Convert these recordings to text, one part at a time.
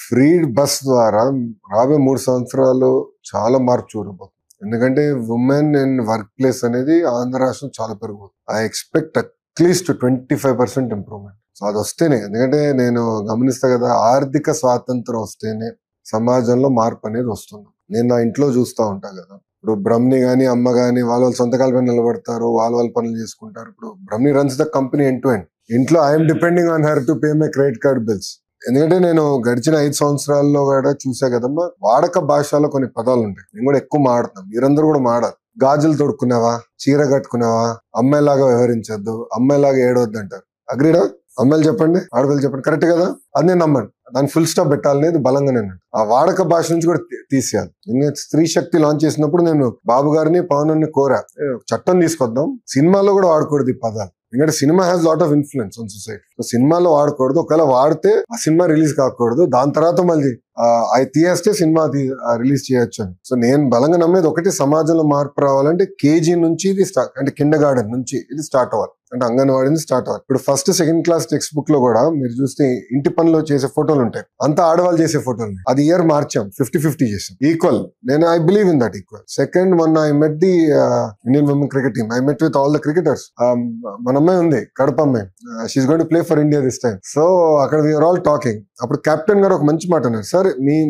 Free bus ద్వారా రాబోయే 3 సంవత్సరాలు చాలా మార్పు చూడబోతుంది. ఎందుకంటే ఉమెన్ ఇన్ వర్క్ ప్లేస్ అనేది ఆంధ్ర రాష్ట్రం చాలా పెరుగుతుంది. I expect at least 25% improvement. So అది వస్తేనే, ఎందుకంటే నేను గమనిస్తా కదా, ఆర్థిక స్వాతంత్రం వస్తేనే సమాజంలో మార్పు అనేది వస్తుంది. నేను నా ఇంట్లో చూస్తూ ఉంటా కదా, ఇప్పుడు బ్రహ్మి గానీ అమ్మ గానీ వాళ్ళ సొంత కాల పైన నిలబడతారు, వాళ్ళ పనులు చేసుకుంటారు. ఇప్పుడు Brahmi runs the company end to end. ఇంట్లో I'm depending on her to pay my credit card bills. ఎందుకంటే నేను గడిచిన 5 సంవత్సరాల్లో కూడా చూసా కదమ్మా, వాడక భాషలో కొన్ని పదాలు ఉంటాయి, నేను కూడా ఎక్కువ మాడుతున్నాం, మీరందరూ కూడా మాడాలి. గాజులు తొడుక్కున్నావా, చీర కట్టుకున్నావా, అమ్మాయిలాగా వ్యవహరించద్దు, అమ్మాయిలాగా ఏడవద్దు అంటారు. అగ్రీడా? అమ్మాయిలు చెప్పండి, ఆడపిల్లలు చెప్పండి, కరెక్ట్ కదా? అది నేను నమ్మండి. దాన్ని ఫుల్ స్టాప్ పెట్టాలనేది బలంగా నేను ఆ వాడక భాష నుంచి కూడా తీసేయాలి. నేను స్త్రీ శక్తి లాంచ్ చేసినప్పుడు నేను బాబు గారిని పవన్ కోరా, చట్టం తీసుకొద్దాం, సినిమాలో కూడా వాడకూడదు ఈ పదాలు. ఎందుకంటే cinema has lot of influence on society. So సినిమాలో వాడకూడదు, ఒకవేళ వాడితే ఆ సినిమా రిలీజ్ కాకూడదు, దాని తర్వాత మళ్ళీ అవి తీయేస్తే సినిమా రిలీజ్ చేయొచ్చు అని. సో నేను బలంగా నమ్మేది ఒకటి, సమాజంలో మార్పు రావాలంటే కేజీ నుంచి ఇది స్టార్ట్, అంటే కిండర్ గార్డెన్ నుంచి ఇది స్టార్ట్ అవ్వాలి, అంటే అంగన్వాడీ నుంచి స్టార్ట్ అవ్వాలి. ఇప్పుడు first second class text book లో కూడా మీరు చూస్తే ఇంటి పనిలో చేసే ఫోటోలు ఉంటాయి, అంతా ఆడవాళ్ళు చేసే ఫోటోలు. అది ఇయర్ మార్చాం, 50-50 చేసాం, ఈక్వల్. నేను I believe in that equal. Second, మొన్న I met the Indian women cricket team. I met with all the cricketers. మన అమ్మాయి ఉంది, కడప అమ్మాయి, she's going to play for India this time. So అక్కడ వీఆర్ ఆల్ టాకింగ్. అప్పుడు captain గారు ఒక మంచి మాట అన్నారు, సార్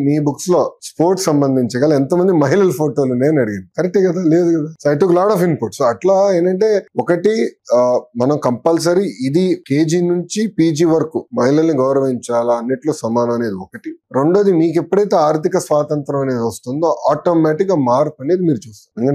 మీ బుక్స్ లో స్పోర్ట్స్ సంబంధించి గల ఎంతమంది మహిళల ఫోటోలు నేను అడిగాను. కరెక్టే కదా? లేదు కదా? So I took lot of input. So అట్లా ఏంటంటే, ఒకటి మనం కంపల్సరీ ఇది కేజీ నుంచి పీజీ వరకు మహిళల్ని గౌరవించాలా, అన్నిట్లో సమానం అనేది ఒకటి. రెండోది, మీకు ఎప్పుడైతే ఆర్థిక స్వాతంత్రం అనేది వస్తుందో ఆటోమేటిక్ గా మార్పు అనేది మీరు చూస్తారు. ఎందుకంటే